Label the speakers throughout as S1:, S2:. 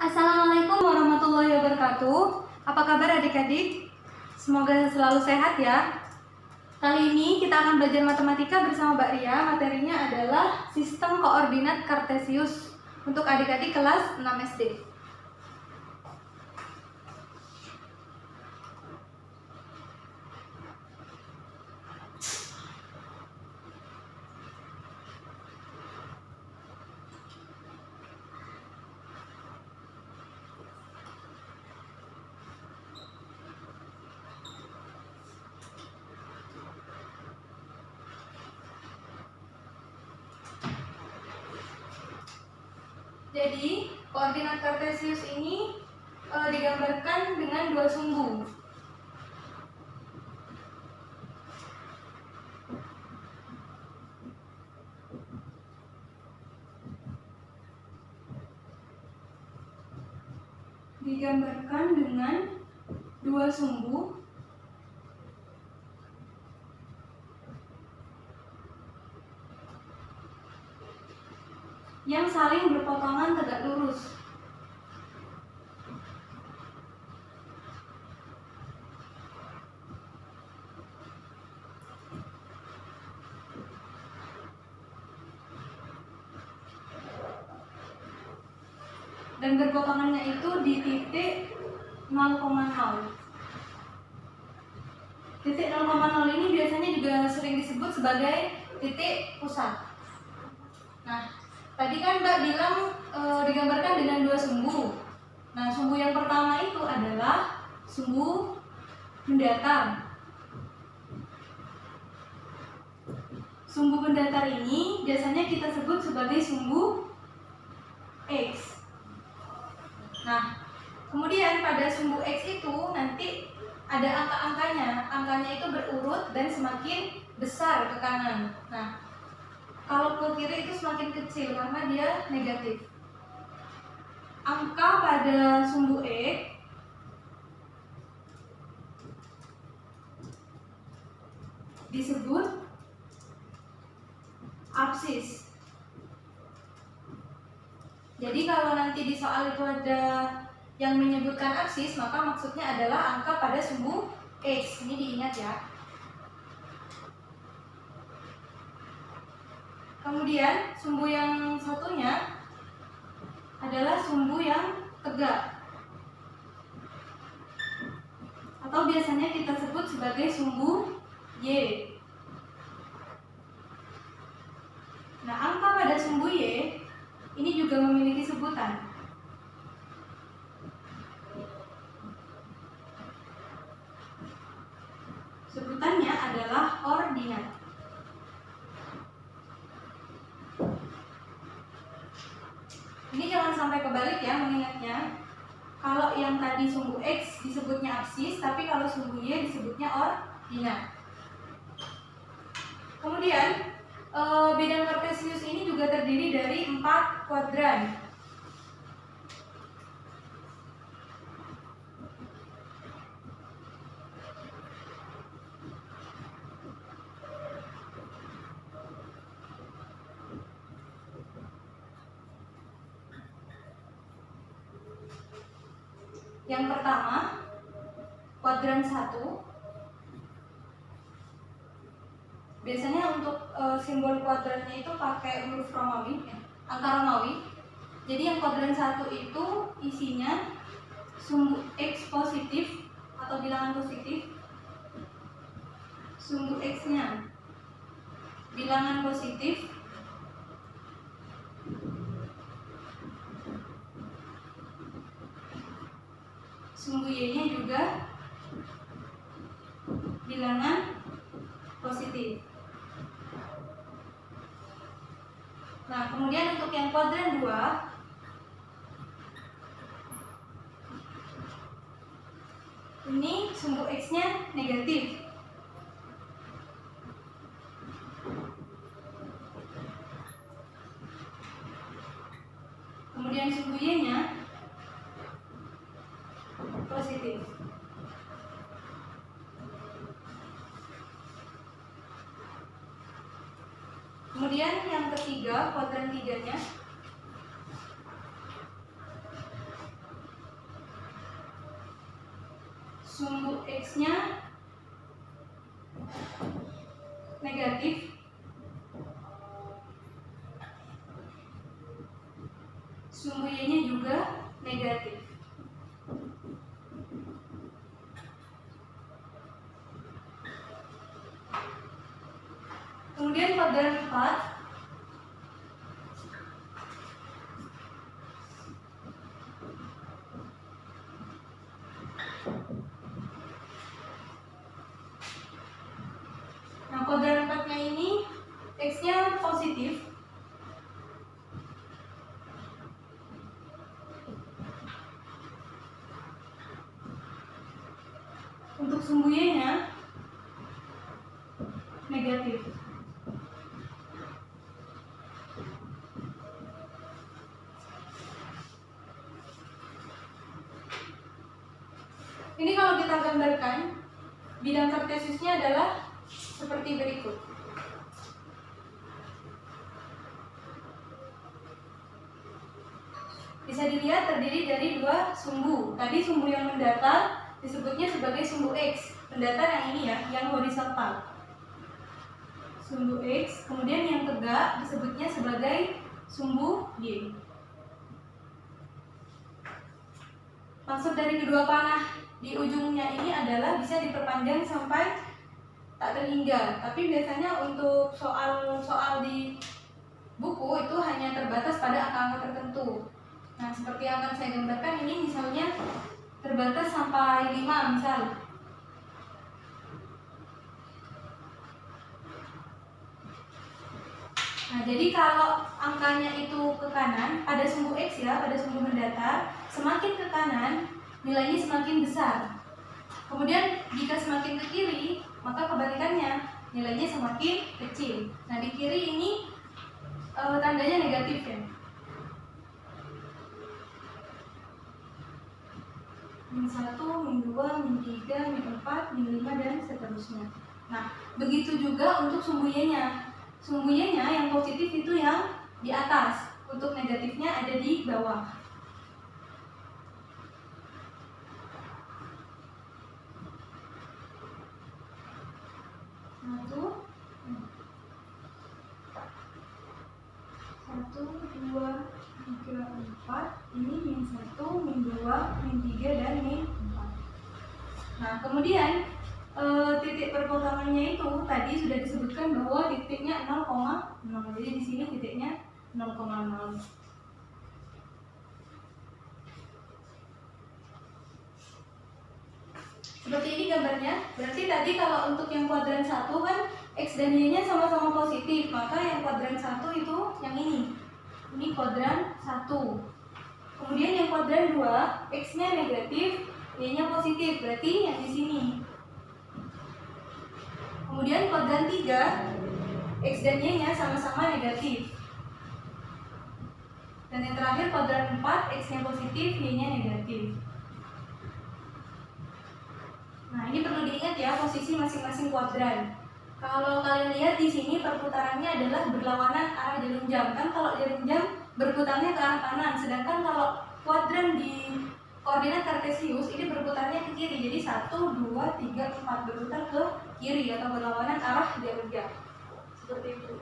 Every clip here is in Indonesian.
S1: Assalamualaikum warahmatullahi wabarakatuh. Apa kabar adik-adik? Semoga selalu sehat ya. Kali ini kita akan belajar matematika bersama Mbak Ria. Materinya adalah sistem koordinat kartesius untuk adik-adik kelas 6 SD. Jadi, koordinat kartesius ini digambarkan dengan dua sumbu. Digambarkan dengan dua sumbu yang saling berpotongan tegak lurus. Dan berpotongannya itu di titik 0,0. Titik 0,0 ini biasanya juga sering disebut sebagai titik pusat. Nah, tadi kan Mbak bilang digambarkan dengan dua sumbu. Nah, sumbu yang pertama itu adalah sumbu mendatar. Sumbu mendatar ini biasanya kita sebut sebagai sumbu X. Nah, kemudian pada sumbu X itu nanti ada angka-angkanya. Angkanya itu berurut dan semakin besar ke kanan. Nah, kalau ke kiri itu semakin kecil karena dia negatif. Angka pada sumbu X disebut absis. Jadi kalau nanti di soal itu ada yang menyebutkan absis, maka maksudnya adalah angka pada sumbu X. Ini diingat ya. Kemudian sumbu yang satunya adalah sumbu yang tegak, atau biasanya kita sebut sebagai sumbu Y. Nah, angka pada sumbu Y ini juga memiliki sebutan. Sebutannya adalah ordinat. Ini jangan sampai kebalik ya mengingatnya. Kalau yang tadi sumbu X disebutnya absis, tapi kalau sumbu Y disebutnya ordinat. Kemudian bidang kartesius ini juga terdiri dari 4 kuadran. Yang pertama, kuadran 1. Biasanya untuk simbol kuadrannya itu pakai huruf Romawi, angka Romawi. Jadi yang kuadran 1 itu isinya sumbu X positif atau bilangan positif. Sumbu X-nya bilangan positif. Sumbu Y-nya juga bilangan positif. Nah, kemudian untuk yang kuadran 2, ini sumbu X-nya negatif. Kemudian sumbu Y-nya positif. Kemudian yang ketiga, kuadran 3-nya sumbu X-nya negatif, sumbu Y-nya juga negatif. Kemudian kuadran 4, nah kuadran 4-nya ini X-nya positif, untuk sumbu Y-nya negatif. Ini kalau kita gambarkan, bidang kartesiusnya adalah seperti berikut. Bisa dilihat terdiri dari dua sumbu. Tadi sumbu yang mendatar disebutnya sebagai sumbu X. Mendatar yang ini ya, yang horizontal. Sumbu X, kemudian yang tegak disebutnya sebagai sumbu Y. Maksud dari kedua panah di ujungnya ini adalah bisa diperpanjang sampai tak terhingga. Tapi biasanya untuk soal-soal di buku itu hanya terbatas pada angka-angka tertentu. Nah, seperti yang akan saya gambarkan ini misalnya terbatas sampai 5 misal. Nah, jadi kalau angkanya itu ke kanan pada sumbu X ya, pada sumbu mendatar, semakin ke kanan nilainya semakin besar. Kemudian jika semakin ke kiri, maka kebalikannya, nilainya semakin kecil. Nah, di kiri ini tandanya negatif ya. -1, -2, -3, -4, -5 dan seterusnya. Nah, begitu juga untuk sumbu Y-nya. Sumbu Y-nya yang positif itu yang di atas, untuk negatifnya ada di bawah. Satu, 2, 3, 4. Ini -1, -2, -3 dan -4. Nah, kemudian titik perpotongannya itu tadi sudah disebutkan bahwa titiknya 0,0. Jadi di sini titiknya 0,0. Seperti ini gambarnya. Berarti tadi kalau untuk yang kuadran 1 kan X dan Y-nya sama-sama positif, maka yang kuadran 1 itu yang ini. Ini kuadran 1. Kemudian yang kuadran 2, X-nya negatif, Y-nya positif, berarti yang di sini. Kemudian kuadran 3, X dan Y-nya sama-sama negatif. Dan yang terakhir kuadran 4, X-nya positif, Y-nya negatif. Nah, ini perlu diingat ya posisi masing-masing kuadran. Kalau kalian lihat di sini perputarannya adalah berlawanan arah jarum jam. Kan kalau jarum jam berputarnya ke arah kanan, sedangkan kalau kuadran di koordinat kartesius ini berputarnya ke kiri. Jadi 1, 2, 3, 4 berputar ke kiri atau berlawanan arah jarum jam. Seperti itu.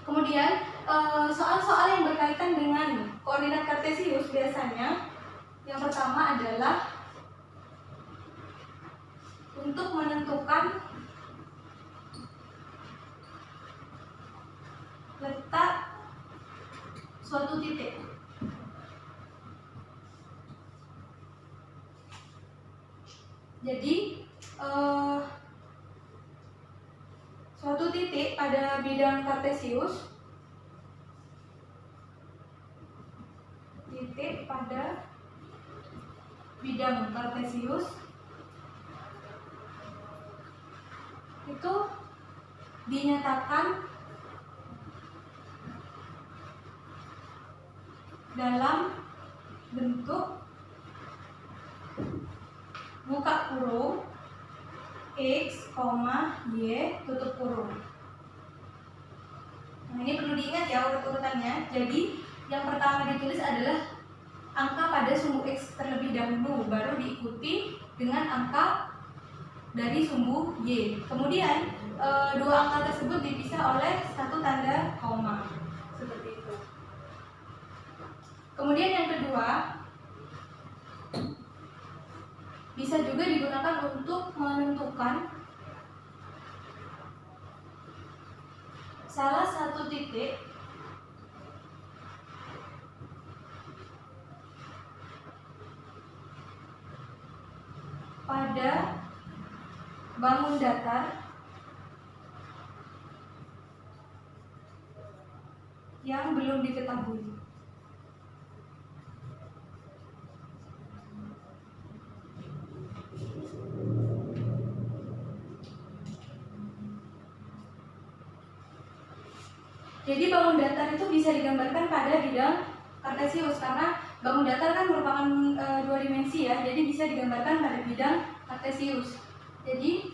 S1: Kemudian soal-soal yang berkaitan dengan koordinat kartesius biasanya yang pertama adalah untuk menentukan letak suatu titik. Jadi suatu titik pada bidang kartesius, titik pada bidang kartesius itu dinyatakan dalam bentuk buka kurung X, Y, tutup kurung. Nah, ini perlu diingat ya urut-urutannya. Jadi yang pertama ditulis adalah angka pada sumbu X terlebih dahulu, baru diikuti dengan angka dari sumbu Y. Kemudian dua angka tersebut dipisah oleh satu tanda koma. Seperti itu. Kemudian yang kedua, bisa juga digunakan untuk menentukan salah satu titik pada bangun datar yang belum diketahui. Jadi bangun datar itu bisa digambarkan pada bidang kartesius karena bangun datar kan merupakan dua dimensi ya, jadi bisa digambarkan pada bidang kartesius. Jadi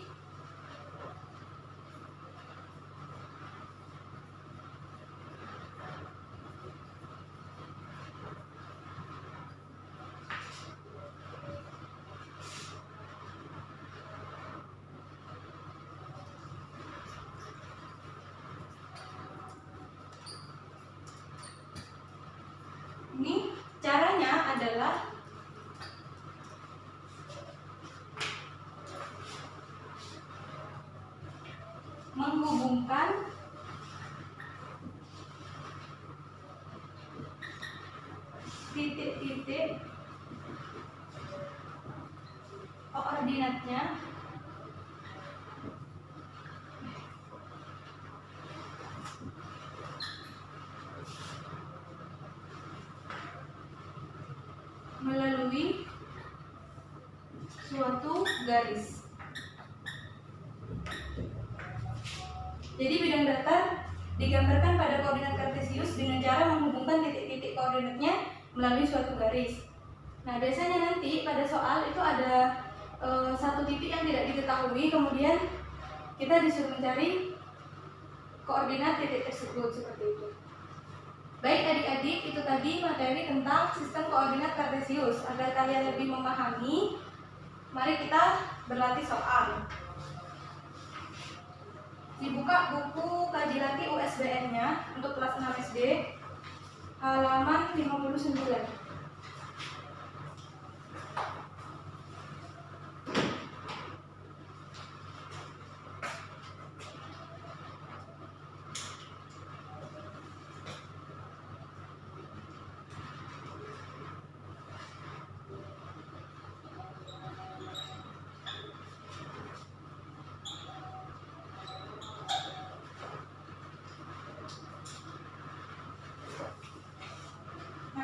S1: ini caranya adalah menghubungkan titik-titik koordinatnya melalui suatu garis. Jadi bidang datar digambarkan pada koordinat kartesius dengan cara menghubungkan titik-titik koordinatnya melalui suatu garis. Nah, biasanya nanti pada soal itu ada satu titik yang tidak diketahui, kemudian kita disuruh mencari koordinat titik tersebut seperti itu. Baik adik-adik, itu tadi materi tentang sistem koordinat kartesius. Agar kalian lebih memahami, mari kita berlatih soal. Dibuka buku Kaji Latih USBN-nya untuk kelas 6 SD, halaman 59.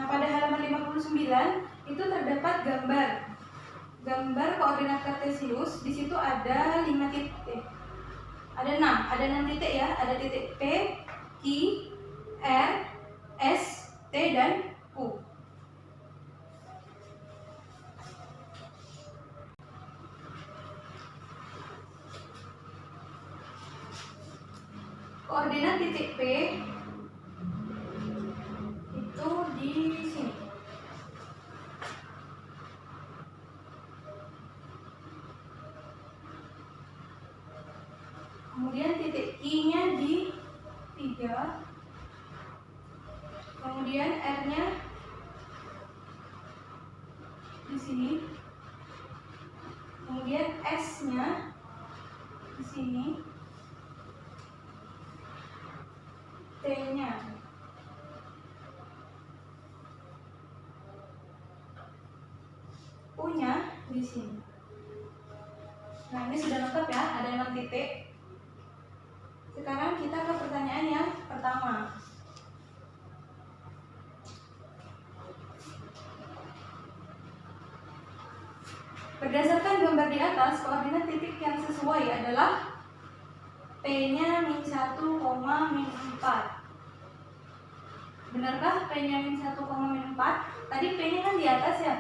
S1: Pada halaman 59 itu terdapat gambar koordinat kartesius. Di situ ada 5 titik. Ada 6 titik ya. Ada titik P, Q, R, S, T dan U. Koordinat titik P itu di sini. Kemudian titik I-nya di 3. Kemudian R-nya di sini. Kemudian S-nya di sini. T-nya U-nya di sini. Nah, ini sudah lengkap ya, ada 6 titik. Sekarang kita ke pertanyaan yang pertama. Berdasarkan gambar di atas, koordinat titik yang sesuai adalah P-nya -1, -4. Benarkah P-nya -1, -4? Tadi P-nya kan di atas ya.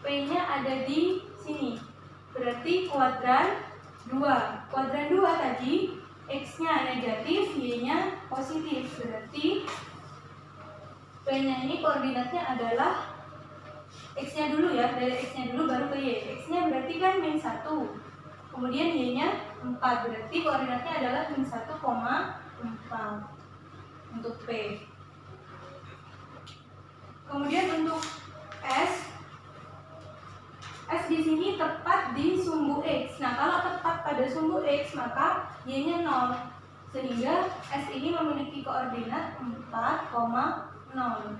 S1: P-nya ada di sini. Berarti kuadran 2. Kuadran 2 tadi X-nya negatif, Y-nya positif. Berarti P-nya ini koordinatnya adalah X-nya dulu ya, dari X-nya dulu baru ke Y. X-nya berarti kan min 1. Kemudian Y-nya 4, berarti koordinatnya adalah min 1,4 untuk P. Kemudian untuk S di sini tepat di sumbu X. Nah, kalau tepat pada sumbu X, maka Y-nya 0. Sehingga S ini memiliki koordinat 4,0.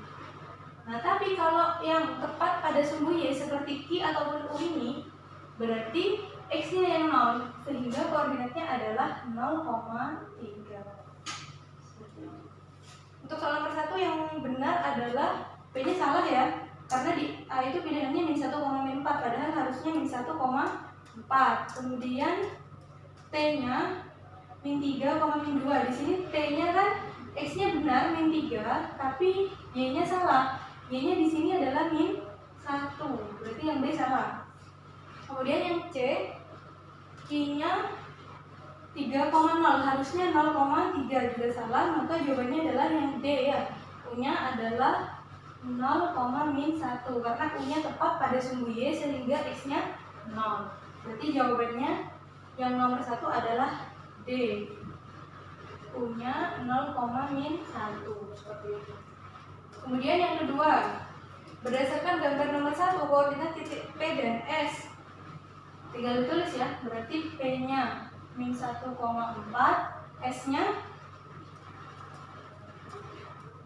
S1: Nah, tapi kalau yang tepat pada sumbu Y seperti Q ataupun U ini, berarti X-nya yang 0. Sehingga koordinatnya adalah 0,3. Untuk soal nomor 1 yang benar adalah P-nya salah ya. Karena di A itu pilihannya min 1,4, padahal harusnya min 1,4. Kemudian T-nya min 3,2. Di sini T-nya kan X-nya benar min 3, tapi Y-nya salah. Y-nya di sini adalah min 1. Berarti yang B salah. Kemudian yang C, Q-nya 3,0, harusnya 0,3 juga salah, maka jawabannya adalah yang D ya. U-nya adalah 0,-1 karena U-nya tepat pada sumbu Y sehingga X-nya 0. Berarti jawabannya yang nomor 1 adalah D. U-nya 0,-1 seperti itu. Kemudian yang kedua, berdasarkan gambar nomor 1 koordinat titik P dan S. Tinggal ditulis ya, berarti P-nya min 1,4, S-nya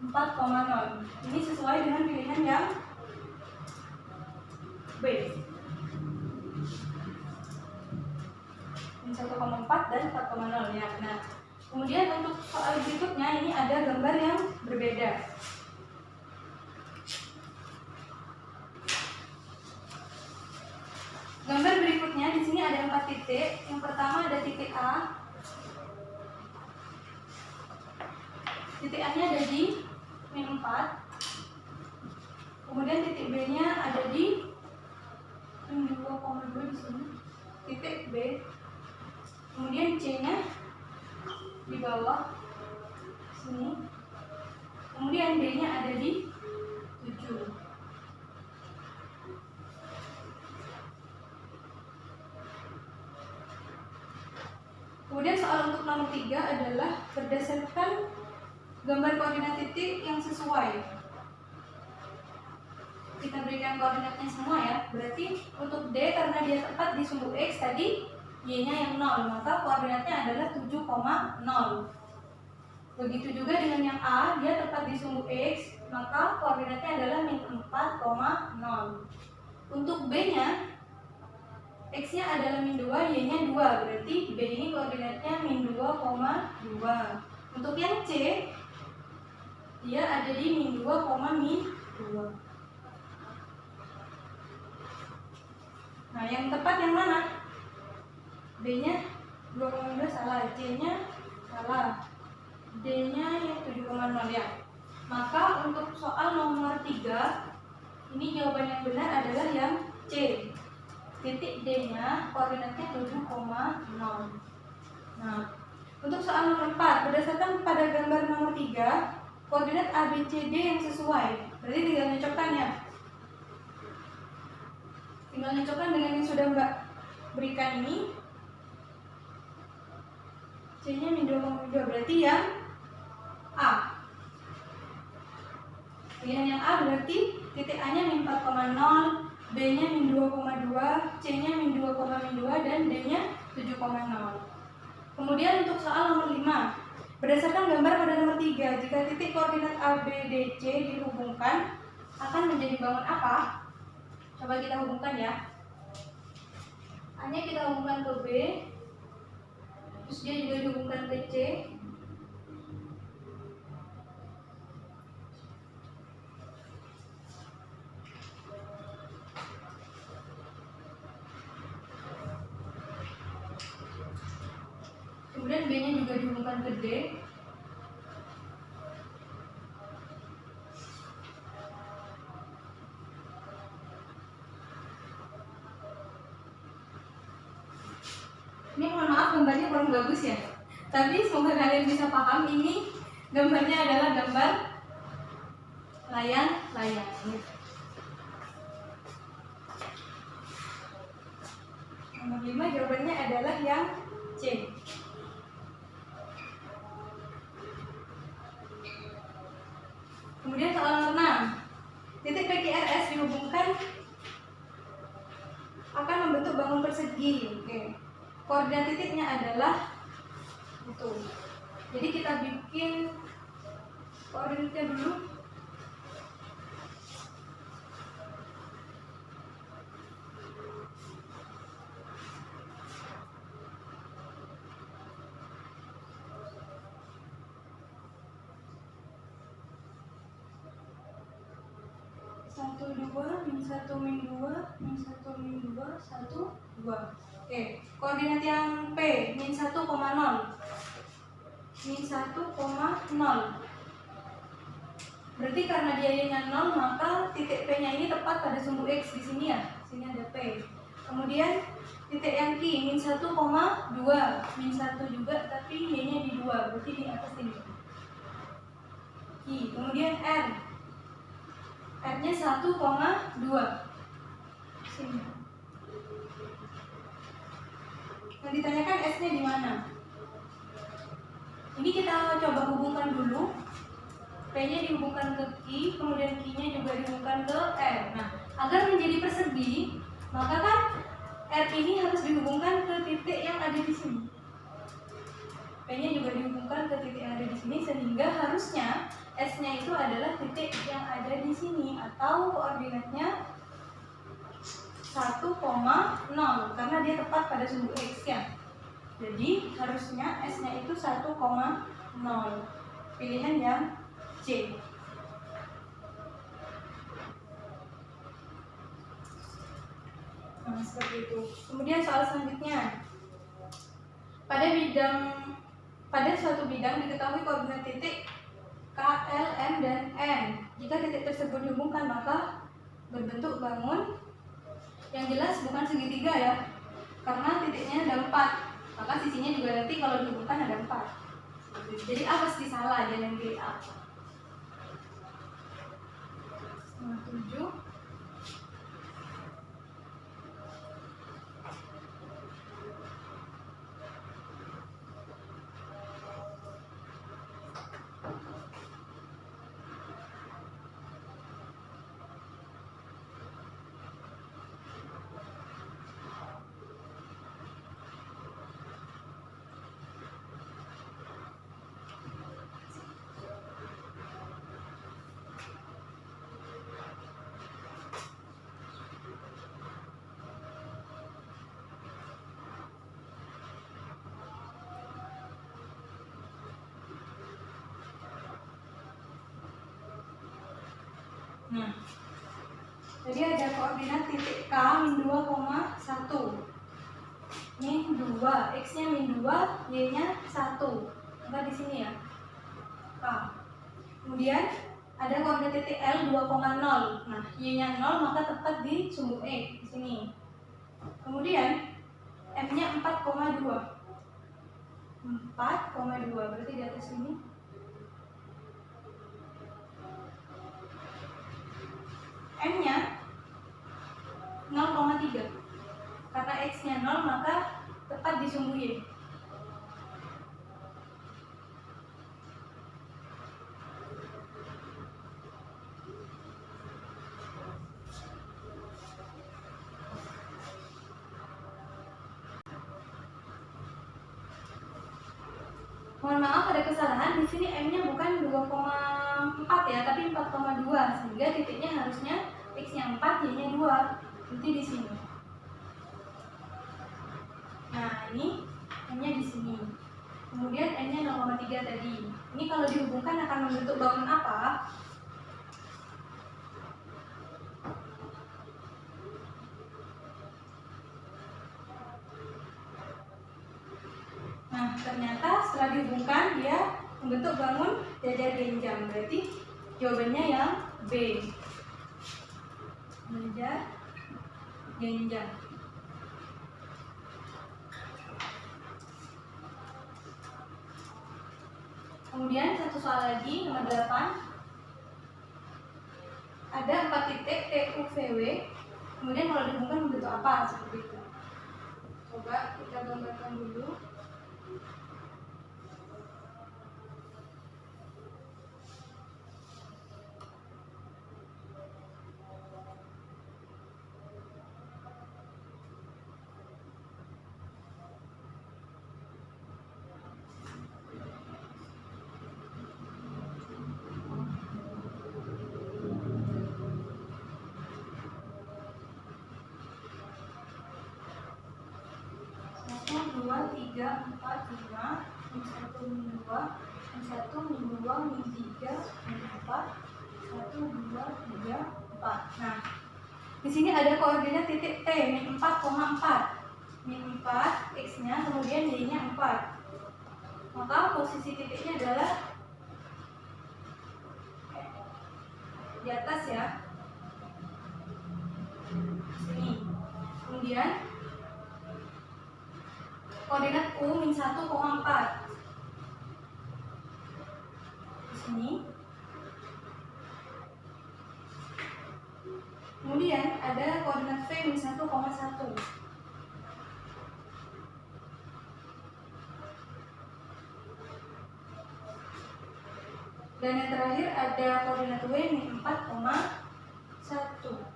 S1: 4,0. Ini sesuai dengan pilihan yang B. Min 1,4 dan 4,0 ya. Nah, kemudian untuk soal berikutnya ini ada gambar yang berbeda. Gambar berikutnya di sini ada 4 titik. Yang pertama ada titik A. Titik A-nya ada di min 4. Kemudian titik B-nya ada di min 2,2 di sini. Titik B. Kemudian C-nya di bawah sini. Kemudian D-nya ada di 7. Kemudian soal untuk nomor 3 adalah berdasarkan gambar koordinat titik yang sesuai. Kita berikan koordinatnya semua ya. Berarti untuk D karena dia tepat di sumbu X tadi, Y-nya yang 0, maka koordinatnya adalah 7,0. Begitu juga dengan yang A, dia tepat di sumbu X, maka koordinatnya adalah min 4,0. Untuk B-nya, X-nya adalah min 2, Y-nya 2. Berarti B ini koordinatnya min 2,2. Untuk yang C, dia ada di min 2,2. Nah, yang tepat yang mana? B-nya 2,2 salah, C-nya salah, D-nya yang 7,0 ya. Maka untuk soal nomor 3, ini jawaban yang benar adalah yang C. Titik D-nya koordinatnya 7,0. Nah, untuk soal nomor 4, berdasarkan pada gambar nomor 3, koordinat ABCD yang sesuai. Berarti tinggal nyocokkan ya. Tinggal nyocokkan dengan yang sudah Mbak berikan ini. C-nya min 2,2, berarti yang A. Pilihan yang A berarti titik A-nya min 4,0, B-nya min 2,2, C-nya min 2,2, dan D-nya 7,0. Kemudian untuk soal nomor 5, berdasarkan gambar pada nomor 3, jika titik koordinat A, B, D, C dihubungkan, akan menjadi bangun apa? Coba kita hubungkan ya. A-nya kita hubungkan ke B, terus dia juga dihubungkan ke C. Kemudian B-nya juga dihubungkan ke D. Ini mohon maaf gambarnya kurang bagus ya. Tapi semoga kalian bisa paham, ini gambarnya adalah gambar layang-layang. adalah yang C. Kemudian soal nomor 6. Titik PQRS dihubungkan akan membentuk bangun persegi. Oke. Koordinat titiknya adalah itu. Jadi kita bikin koordinatnya dulu. Satu dua min satu min dua min satu min dua satu dua. Oke, koordinat yang P min 1,0 min 1,0. Berarti karena dia y-nya 0, maka titik P-nya ini tepat pada sumbu X di sini ya. Sini ada P. Kemudian titik yang Q min 1,2 min 1 juga, tapi y-nya di 2, berarti di atas ini. Q. Kemudian R. R-nya 1,2. Sini. Yang ditanyakan S-nya di mana? Ini kita coba hubungkan dulu. P-nya dihubungkan ke Q, kemudian Q-nya juga dihubungkan ke R. Nah, agar menjadi persegi, maka kan R ini harus dihubungkan ke titik yang ada di sini. P-nya juga dihubungkan ke titik yang ada di sini, sehingga harusnya S-nya itu adalah titik yang ada di sini, atau koordinatnya 1,0 karena dia tepat pada sumbu X ya. Jadi harusnya S-nya itu 1,0. Pilihan yang C. Nah, seperti itu. Kemudian soal selanjutnya. Pada suatu bidang diketahui koordinat titik K, L, M, dan N. Jika titik tersebut dihubungkan maka berbentuk bangun. Yang jelas bukan segitiga ya, karena titiknya ada 4. Maka sisinya juga nanti kalau dihubungkan ada 4. Jadi A pasti salah, dan yang pilih A. 7. Nah, jadi ada koordinat titik K min 2,1 min 2, X-nya min 2, Y-nya 1. Maka di sini ya, K. Kemudian ada koordinat titik L 2,0. Nah, Y-nya 0, maka tepat di sumbu E di sini. Kemudian M-nya 4,2. 4,2 berarti di atas sini. M-nya 0,3. Karena X-nya 0, maka tepat di sumbu Y. Mohon maaf ada kesalahan, di sini M-nya bukan 2,4 ya, tapi 4,2, sehingga titiknya harusnya X-nya 4, Y-nya 2. Berarti di sini. Nah, ini M-nya di sini. Kemudian N-nya 0,3 tadi. Ini kalau dihubungkan akan membentuk bangun apa? Nah, ternyata setelah dihubungkan dia membentuk bangun jajar genjang. Berarti jawabannya yang B. Jajar genjang. Kemudian satu soal lagi, nomor 8. Ada 4 titik T, U, V, W. Kemudian kalau dihubungkan membentuk apa? Seperti itu. Coba kita gambarkan dulu. Satu, dua, tiga, empat, lima, satu, dua, satu, dua, tiga, empat, satu, dua, tiga, empat. Nah, di sini ada koordinat titik T min 4,4. Min 4 x-nya, kemudian y-nya 4. Maka posisi titiknya adalah di atas ya. Sini. Kemudian koordinat U min 1,4 di sini. Kemudian ada koordinat V min 1,1. Dan yang terakhir ada koordinat W min 4,1.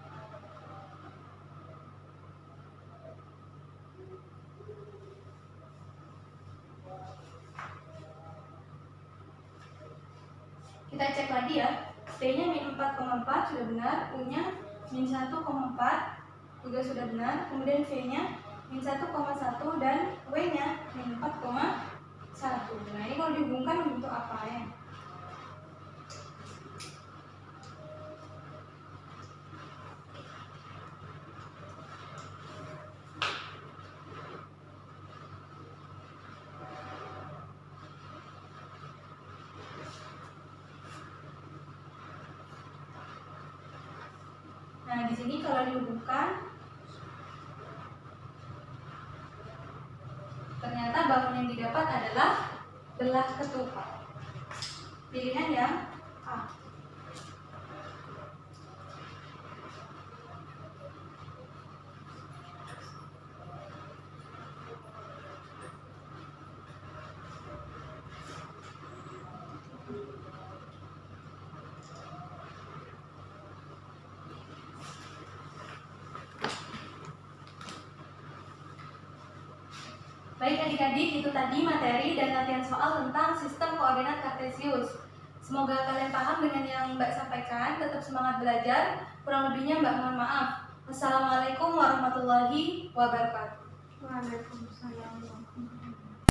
S1: Kita cek lagi ya. T-nya min 4,4 sudah benar, U-nya min 1,4 juga sudah benar, kemudian V-nya min 1,1 dan W-nya min 4,1. Nah, ini kalau dihubungkan membentuk apa ya? Nah, di sini kalau dihubungkan, ternyata bangun yang didapat adalah belah ketupat. Pilihan yang A. Baik adik-adik, itu tadi materi dan latihan soal tentang sistem koordinat kartesius. Semoga kalian paham dengan yang Mbak sampaikan, tetap semangat belajar. Kurang lebihnya Mbak mohon maaf. Wassalamualaikum warahmatullahi wabarakatuh.
S2: Waalaikumsalam warahmatullahi wabarakatuh.